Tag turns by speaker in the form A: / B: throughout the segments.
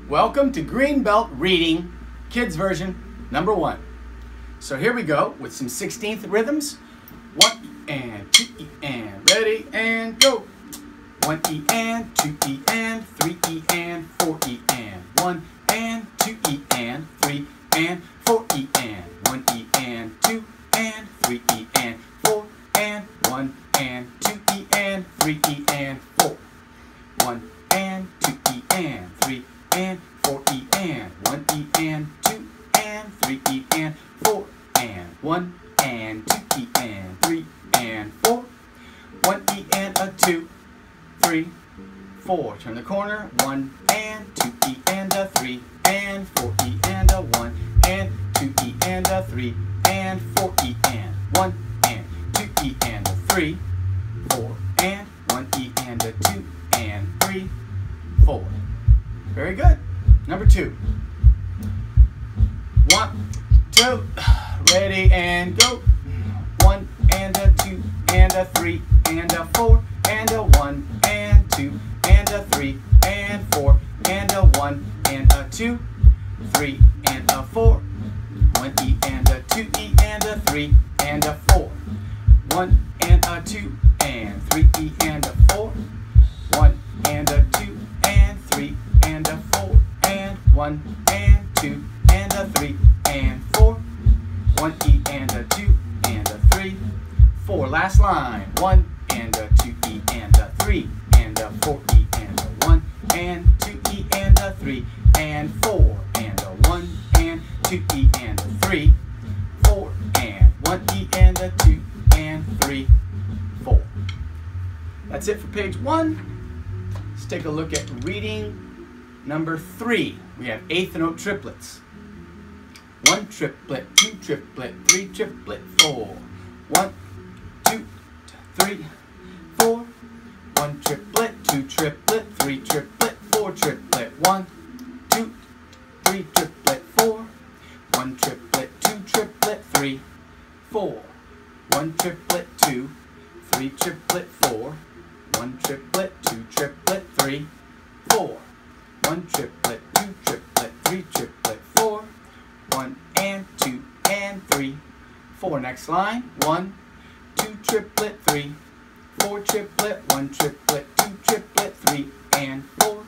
A: Welcome to Green Belt Reading, Kids version number 1. So here we go with some 16th rhythms. 1 and 2 E and ready and go. 1 E and 2 E and 3 E and 4 E and 1 and 2 E and 3 and 4 E and 1 E and 2 and 3 E and 4 and 1 and 2 E and 3 E and 4. 1 and 2 E and 3 and 4 E and 1 E and 2 and 3 E and 4 and 1 and 2 E and 3 and 4. 1 E and a 2, 3, 4. Turn the corner. 1 and 2 E and a 3 and 4 E and a 1 and 2 E and a 3 and 4 E and 1 and 2 E and a 3, 4 and 1 E and a 2 and 3, 4. Very good. Number 2. 1, 2, ready and go. 1 and a 2 and a 3 and a 4 and a 1 and 2 and a 3 and 4 and a 1 and a 2, 3 and a 4. 1 E and a 2 E and a 3 and a 4. 1 and a 2 and 3 E and a 4. 1 and a 2 and 3 and a 4 and 1 and 2 and a 3 and 4. 1 E and a 2 and a 3, 4. Last line. 1 and a 2 E and a 3 and a 4 E and a 1 and 2 E and a 3 and 4 and a 1 and 2 E and a 3, 4 and 1 E and a 2 and 3, 4. That's it for page 1. Let's take a look at reading number 3. We have eighth note triplets. 1 triplet, 2 triplet, 3 triplet, 4. 1, 2, 3, 4. 1 triplet, 2 triplet, 3 triplet, 4 triplet. 1, 2, 3 triplet, 4. 1 triplet, 2 triplet, 3, 4. 1 triplet, 2, 3 triplet, 4. 1 triplet, 2 triplet, 3, 4. 1 triplet, 2 triplet, 3 triplet, 4. 1 and 2 and 3, 4. Next line. 1, 2 triplet, 3, 4 triplet, 1 triplet, 2 triplet, 3 and 4.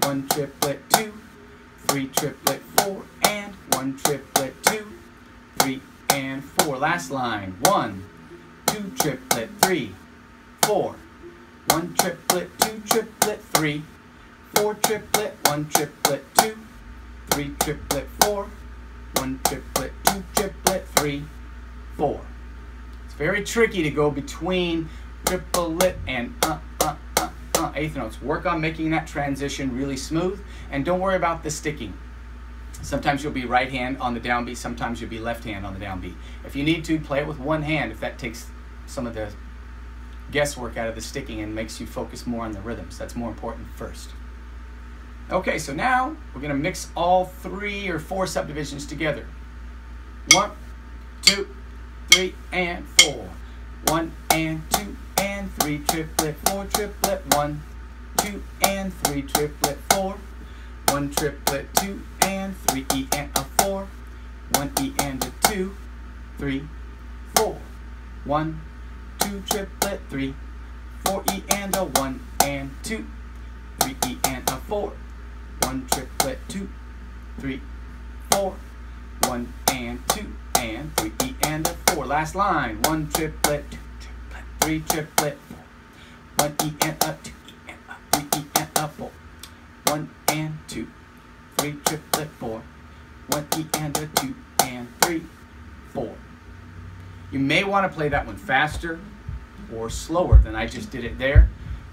A: 1 triplet, 2, 3 triplet, 4 and 1 triplet, 2, 3 and 4. Last line. 1, 2 triplet, 3, 4. 1 triplet, 2 triplet, 3, 4 triplet, 1 triplet, 2, 3 triplet, 4. 1 triplet, 2 triplet, 3, 4. It's very tricky to go between triplet and eighth notes. Work on making that transition really smooth, and don't worry about the sticking. Sometimes you'll be right hand on the downbeat, sometimes you'll be left hand on the downbeat. If you need to, play it with one hand if that takes some of the guesswork out of the sticking and makes you focus more on the rhythms. That's more important first. Okay, so now we're going to mix all 3 or 4 subdivisions together. 1, 2, 3, and 4. 1 and 2 and 3 triplet, 4 triplet, 1, 2 and 3 triplet, 4. 1 triplet, 2 and 3 E and a 4. 1 E and a 2, 3, 4. 1, 2 triplet, 3, 4 E and a 1 and 2, 3 E and a 4. 1 triplet, 2, 3, 4. 1 and 2 and 3 E and a 4. Last line. 1 triplet, 2 triplet, 3 triplet, 4. 1 E and a 2 E and a 3 E and a 4. 1 and 2, 3 triplet, 4. 1 E and a 2 and 3, 4. You may want to play that one faster or slower than I just did it there.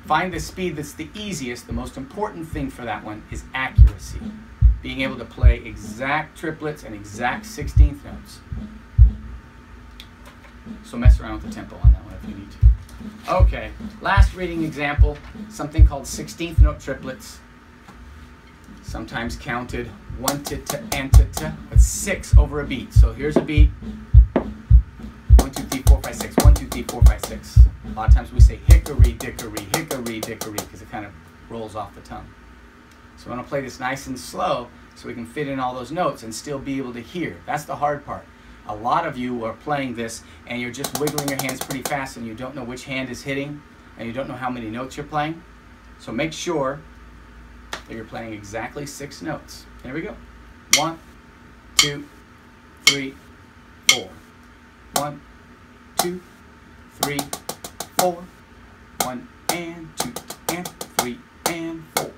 A: Find the speed that's the easiest. The most important thing for that one is accuracy. Being able to play exact triplets and exact 16th notes. So mess around with the tempo on that one if you need to. Okay, last reading example, something called 16th note triplets. Sometimes counted 1 to t and to t with 6 over a beat. So here's a beat. 1, 2, 3, 4, 5, 6. 1, 2, 3, 4, 5, 6. A lot of times we say hickory, dickory, because it kind of rolls off the tongue. So I want to play this nice and slow so we can fit in all those notes and still be able to hear. That's the hard part. A lot of you are playing this and you're just wiggling your hands pretty fast and you don't know which hand is hitting and you don't know how many notes you're playing. So make sure that you're playing exactly 6 notes. Here we go. 1, 2, 3, 4. 1, 2, 3, 4. 1 and 2 and 3 and 4.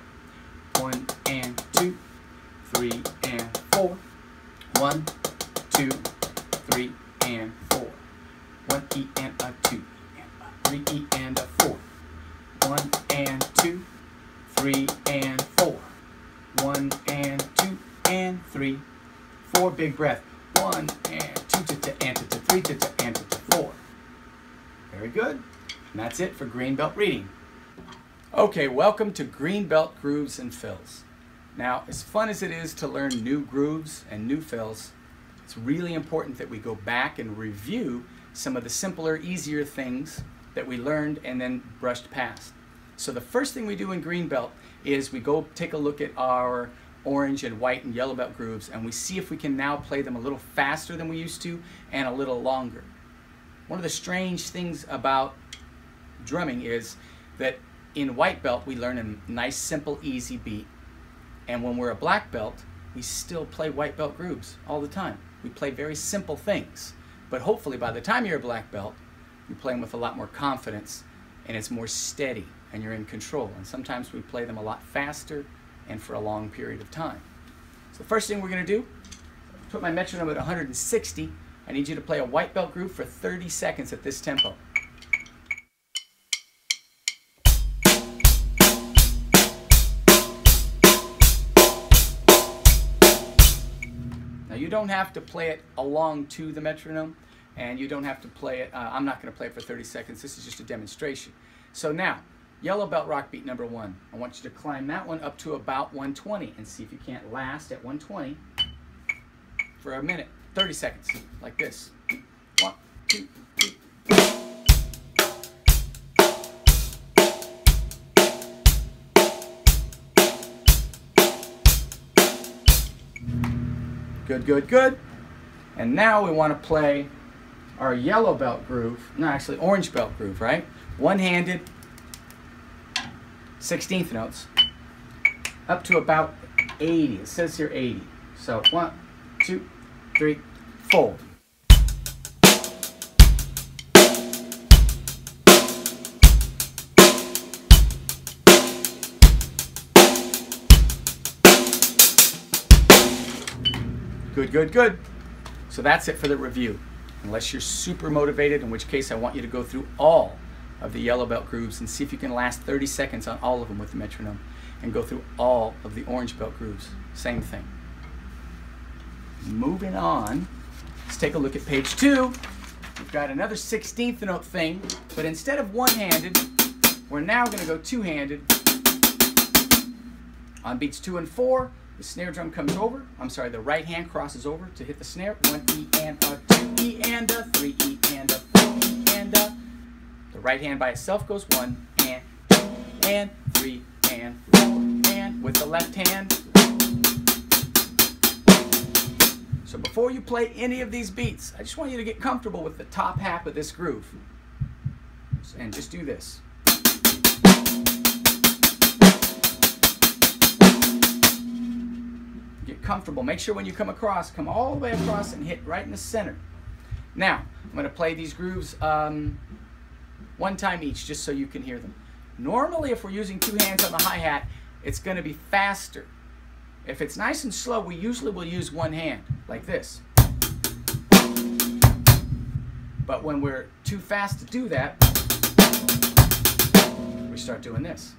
A: 1 and 2, 3 and 4. 1, 2, 3 and 4. 1 E and a 2 and a 3 E and a 4. 1 and 2, 3 and 4. 1 and 2 and 3. 4 big breath. 1 and 2 and 3 and 4. Very good. And that's it for Green Belt reading. Okay, welcome to Green Belt Grooves and Fills. Now, as fun as it is to learn new grooves and new fills, it's really important that we go back and review some of the simpler, easier things that we learned and then brushed past. So the first thing we do in Green Belt is we go take a look at our orange and white and yellow belt grooves and we see if we can now play them a little faster than we used to and a little longer. One of the strange things about drumming is that in white belt we learn a nice, simple, easy beat, and when we're a black belt we still play white belt grooves all the time. We play very simple things, but hopefully by the time you're a black belt you're playing with a lot more confidence and it's more steady and you're in control, and sometimes we play them a lot faster and for a long period of time. So the first thing we're going to do, put my metronome at 160. I need you to play a white belt groove for 30 seconds at this tempo. Now you don't have to play it along to the metronome, and you don't have to play it, I'm not going to play it for 30 seconds, this is just a demonstration. So now, yellow belt rock beat number 1. I want you to climb that one up to about 120 and see if you can't last at 120 for a minute, 30 seconds, like this. 1, 2, 3. Good, good, good. And now we want to play our yellow belt groove, no, actually orange belt groove, right? One-handed, 16th notes, up to about 80. It says here 80. So 1, 2, 3, 4. Good, good, good. So that's it for the review. Unless you're super motivated, in which case I want you to go through all of the yellow belt grooves and see if you can last 30 seconds on all of them with the metronome, and go through all of the orange belt grooves. Same thing. Moving on, let's take a look at page 2. We've got another 16th note thing, but instead of one-handed, we're now going to go two-handed. On beats 2 and 4, the snare drum comes over. I'm sorry, the right hand crosses over to hit the snare. 1 E and a 2 E and a 3 E and a 4 E and a. The right hand by itself goes 1 and 2 and 3 and 4 and with the left hand. So before you play any of these beats, I just want you to get comfortable with the top half of this groove. And just do this. Get comfortable. Make sure when you come across, come all the way across and hit right in the center. Now, I'm going to play these grooves one time each, just so you can hear them. Normally, if we're using 2 hands on the hi-hat, it's going to be faster. If it's nice and slow, we usually will use 1 hand, like this. But when we're too fast to do that, we start doing this.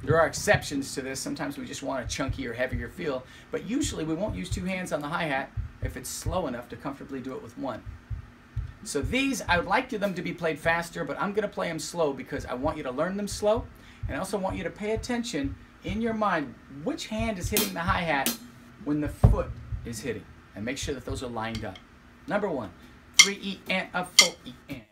A: There are exceptions to this. Sometimes we just want a chunkier, heavier feel, but usually we won't use 2 hands on the hi-hat if it's slow enough to comfortably do it with 1. So these, I would like them to be played faster, but I'm going to play them slow because I want you to learn them slow, and I also want you to pay attention in your mind which hand is hitting the hi-hat when the foot is hitting, and make sure that those are lined up. Number 1, 3 E and a 4 E and.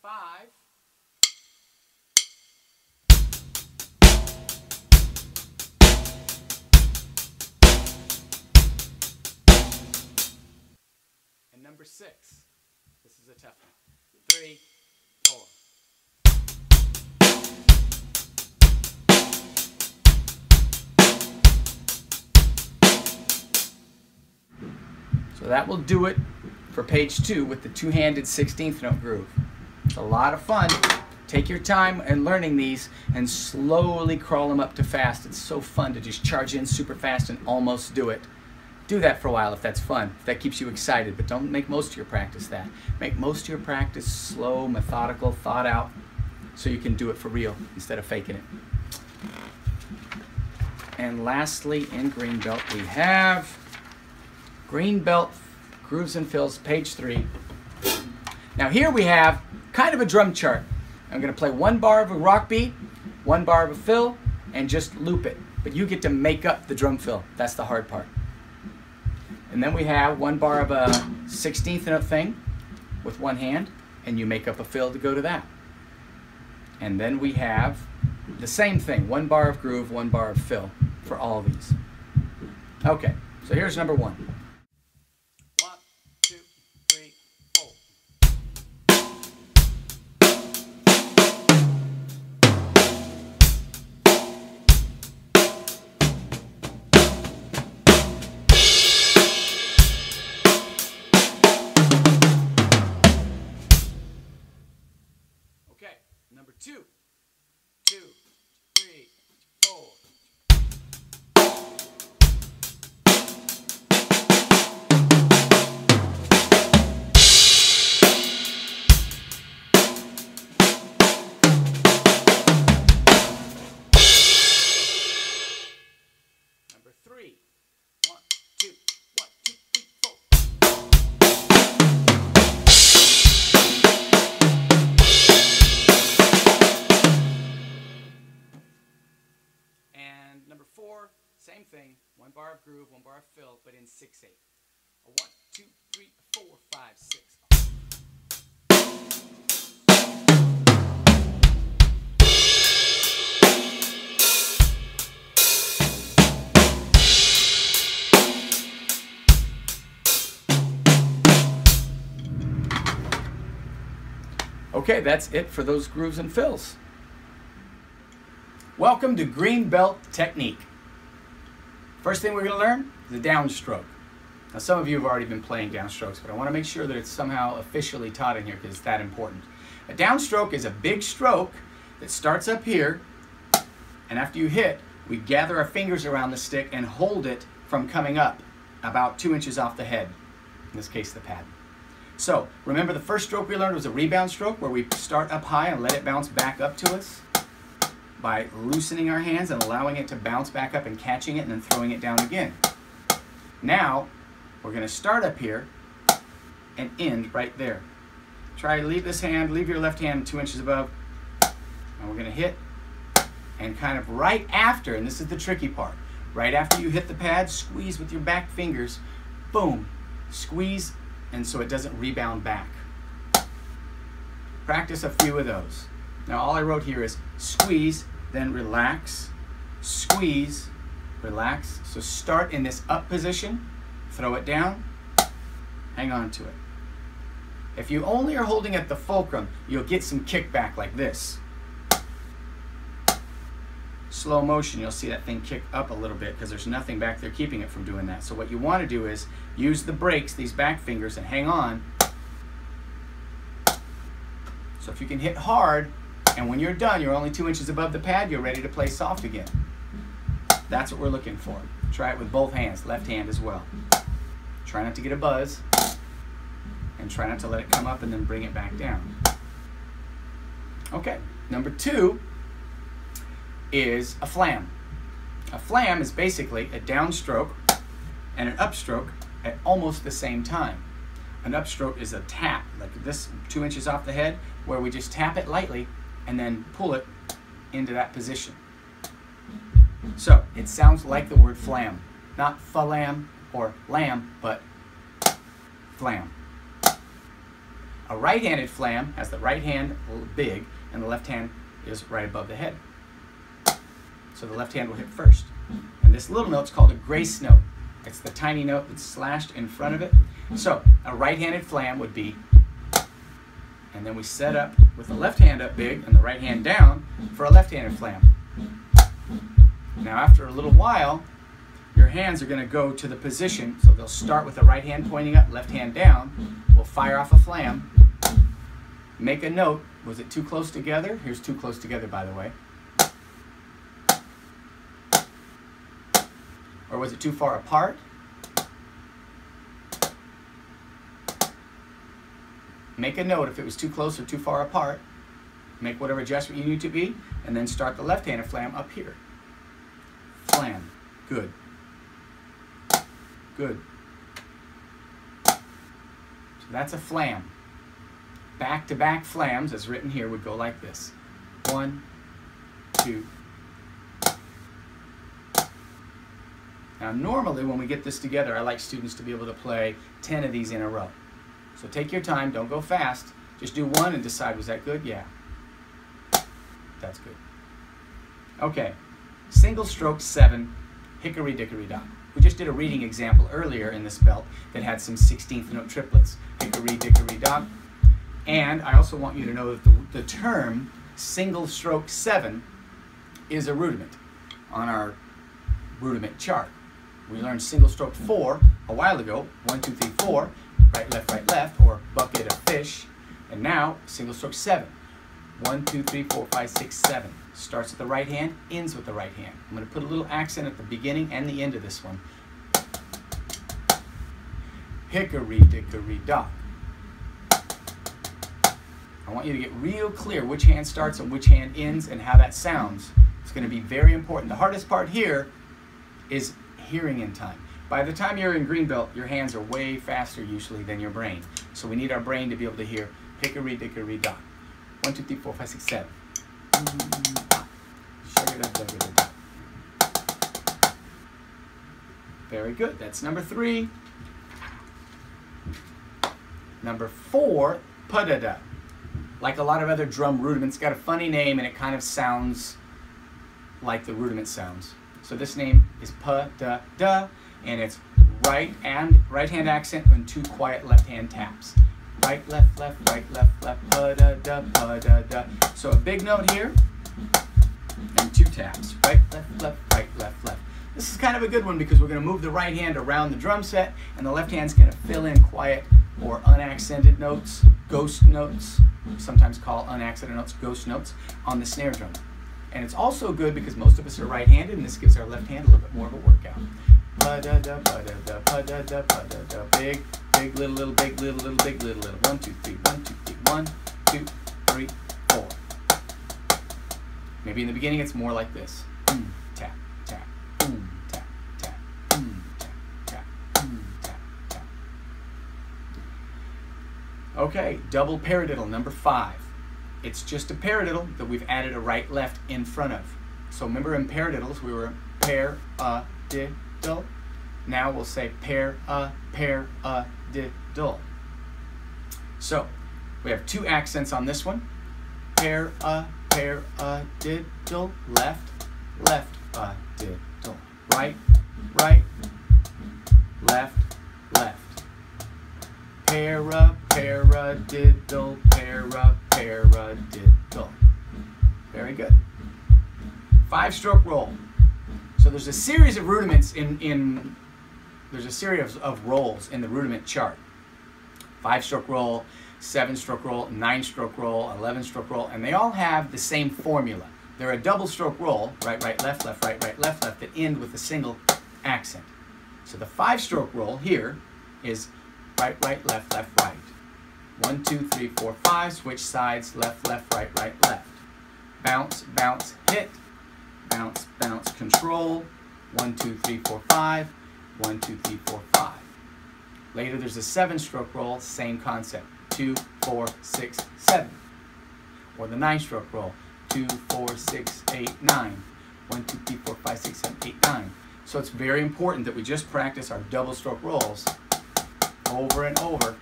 A: 5. And number 6. This is a tough one. 3, 4. So that will do it for page 2 with the two-handed 16th note groove. It's a lot of fun. Take your time in learning these and slowly crawl them up to fast. It's so fun to just charge in super fast and almost do it. Do that for a while if that's fun, if that keeps you excited, but don't make most of your practice that. Make most of your practice slow, methodical, thought out, so you can do it for real instead of faking it. And lastly, in Green Belt, we have Green Belt Grooves and Fills, page 3. Now here we have kind of a drum chart. I'm going to play 1 bar of a rock beat, 1 bar of a fill, and just loop it. But you get to make up the drum fill. That's the hard part. And then we have 1 bar of a 16th note thing with 1 hand, and you make up a fill to go to that. And then we have the same thing, 1 bar of groove, 1 bar of fill for all of these. Okay, so here's number 1. 1, 2, 3, 4. Okay, number 2, 2, 3, 4. Number 3, 1, 2, 1, 2, 3, 4. And number 4, same thing, 1 bar of groove, 1 bar of fill, but in 6/8. 1, 2, 3, 4, 5, 6. Okay, that's it for those grooves and fills. Welcome to Green Belt Technique. First thing we're going to learn is the downstroke. Now some of you have already been playing downstrokes, but I want to make sure that it's somehow officially taught in here because it's that important. A downstroke is a big stroke that starts up here, and after you hit, we gather our fingers around the stick and hold it from coming up about 2 inches off the head, in this case the pad. So remember the first stroke we learned was a rebound stroke where we start up high and let it bounce back up to us by loosening our hands and allowing it to bounce back up and catching it and then throwing it down again. Now we're going to start up here and end right there. Try to leave this hand, leave your left hand 2 inches above, and we're going to hit and kind of right after, and this is the tricky part, right after you hit the pad, squeeze with your back fingers, boom, squeeze, and so it doesn't rebound back. Practice a few of those. Now all I wrote here is squeeze, then relax, squeeze, relax. So start in this up position, throw it down, hang on to it. If you only are holding at the fulcrum, you'll get some kickback like this. Slow motion, you'll see that thing kick up a little bit because there's nothing back there keeping it from doing that. So what you want to do is use the brakes, these back fingers, and hang on. So if you can hit hard, and when you're done, you're only 2 inches above the pad, you're ready to play soft again. That's what we're looking for. Try it with both hands, left hand as well. Try not to get a buzz, and try not to let it come up and then bring it back down. Okay, number 2 is a flam. A flam is basically a downstroke and an upstroke at almost the same time. An upstroke is a tap, like this 2 inches off the head, where we just tap it lightly and then pull it into that position. So it sounds like the word flam. Not falam or lamb, but flam. A right-handed flam has the right hand a little big, and the left hand is right above the head. So the left hand will hit first. And this little note's called a grace note. It's the tiny note that's slashed in front of it. So a right-handed flam would be, and then we set up with the left hand up big and the right hand down for a left-handed flam. Now after a little while, your hands are going to go to the position, so they'll start with the right hand pointing up, left hand down. We'll fire off a flam, make a note. Was it too close together? Here's too close together, by the way. Or was it too far apart? Make a note if it was too close or too far apart. Make whatever adjustment you need to be, and then start the left-handed flam up here. Flam. Good. Good. So that's a flam. Back-to-back flams, as written here, would go like this. 1, 2. Now normally when we get this together, I like students to be able to play 10 of these in a row. So take your time, don't go fast. Just do one and decide, was that good? Yeah. That's good. Okay, single stroke 7, hickory dickory dock. We just did a reading example earlier in this belt that had some 16th note triplets. Hickory dickory dock. And I also want you to know that the term single stroke 7 is a rudiment on our rudiment chart. We learned single stroke 4 a while ago, 1, 2, 3, 4, right, left, or bucket of fish. And now, single stroke 7, 1, 2, 3, 4, 5, 6, 7. Starts with the right hand, ends with the right hand. I'm going to put a little accent at the beginning and the end of this one. Hickory dickory dock. I want you to get real clear which hand starts and which hand ends and how that sounds. It's going to be very important. The hardest part here is hearing in time. By the time you're in green belt, your hands are way faster usually than your brain. So we need our brain to be able to hear hickory dickory dock. 1, 2, 3, 4, 5, 6, 7. Very good. That's number 3. Number 4, paradiddle. Like a lot of other drum rudiments, got a funny name and it kind of sounds like the rudiment sounds. So this name is pa-da-da, and it's right hand accent and 2 quiet left hand taps. Right, left, right, left, pa-da-da, pa-da-da. So a big note here and 2 taps. Right, right, left. This is kind of a good one because we're going to move the right hand around the drum set and the left hand's going to fill in quiet or unaccented notes, ghost notes, sometimes call unaccented notes ghost notes, on the snare drum. And it's also good because most of us are right-handed, and this gives our left hand a little bit more of a workout. Pa-da-da, pa-da-da, pa-da-da, pa-da-da. Big, big, little, big, little, big, little. 1, 2, 3, 1, 2, 3, 1, 2, 3, 4. Maybe in the beginning it's more like this. Tap, tap, tap, tap, tap, tap, tap, tap. Okay, double paradiddle, number 5. It's just a paradiddle that we've added a right-left in front of. So remember in paradiddles we were par-a-diddle. Now we'll say par-a-diddle. So we have 2 accents on this one. Par-a-diddle, left-a-diddle. Right, left. Paradiddle, paradiddle. Very good. 5-stroke roll. So there's a series of rudiments there's a series of rolls in the rudiment chart. 5-stroke roll, 7-stroke roll, 9-stroke roll, 11-stroke roll, and they all have the same formula. They're a double-stroke roll, right, left, right, left, that end with a single accent. So the 5-stroke roll here is right, left, right. 1, 2, 3, 4, 5. Switch sides, left, right, left. Bounce, hit. Bounce, control. 1, 2, 3, 4, 5. 1, 2, 3, 4, 5. Later there's a 7-stroke roll, same concept. 2, 4, 6, 7. Or the 9-stroke roll. 2, 4, 6, 8, 9. 1, 2, 3, 4, 5, 6, 7, 8, 9. So it's very important that we just practice our double-stroke rolls over and over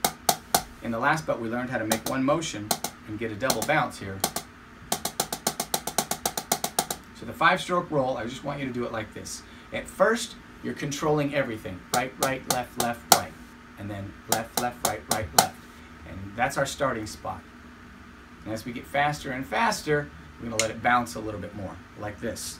A: In the last belt, we learned how to make one motion and get a double bounce here. So the 5-stroke roll, I just want you to do it like this. At first, you're controlling everything. Right, right, left, left, right. And then left, left, right, right, left. And that's our starting spot. And as we get faster and faster, we're going to let it bounce a little bit more, like this.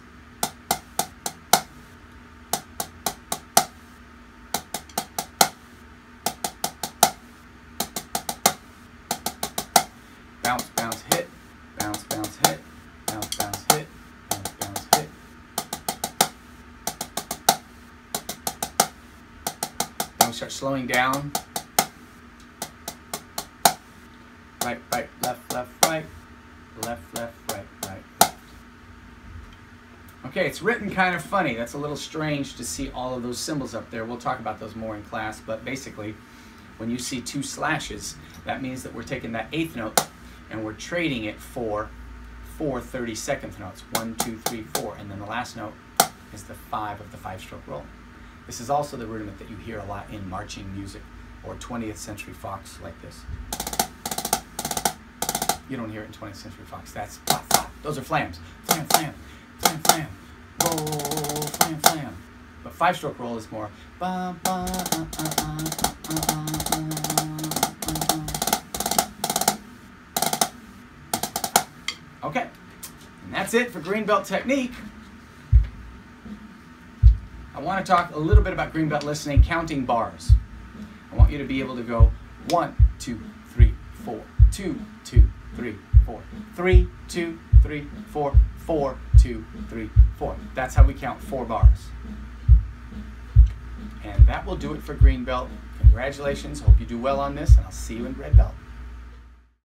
A: Bounce, bounce, hit. Bounce, bounce, hit. Bounce, bounce, hit. Bounce, bounce, hit. Then we start slowing down. Right, right, left, left, right. Left, left, right, right, left. Okay, it's written kind of funny. That's a little strange to see all of those symbols up there. We'll talk about those more in class, but basically, when you see 2 slashes, that means that we're taking that 8th note and we're trading it for 4 32nd notes. 1, 2, 3, 4, and then the last note is the 5 of the 5-stroke roll. This is also the rudiment that you hear a lot in marching music or 20th century fox like this. You don't hear it in 20th century fox. That's flap, flap. Those are flams. Flam, flam, flam, flam. Roll, flam, flam. But 5-stroke roll is more. Okay, and that's it for green belt technique. I want to talk a little bit about green belt listening, counting bars. I want you to be able to go 1, 2, 3, 4, 2, 2, 3, 4, 3, 2, 3, 4, 4, 2, 3, 4. That's how we count 4 bars. And that will do it for green belt. Congratulations. Hope you do well on this, and I'll see you in red belt.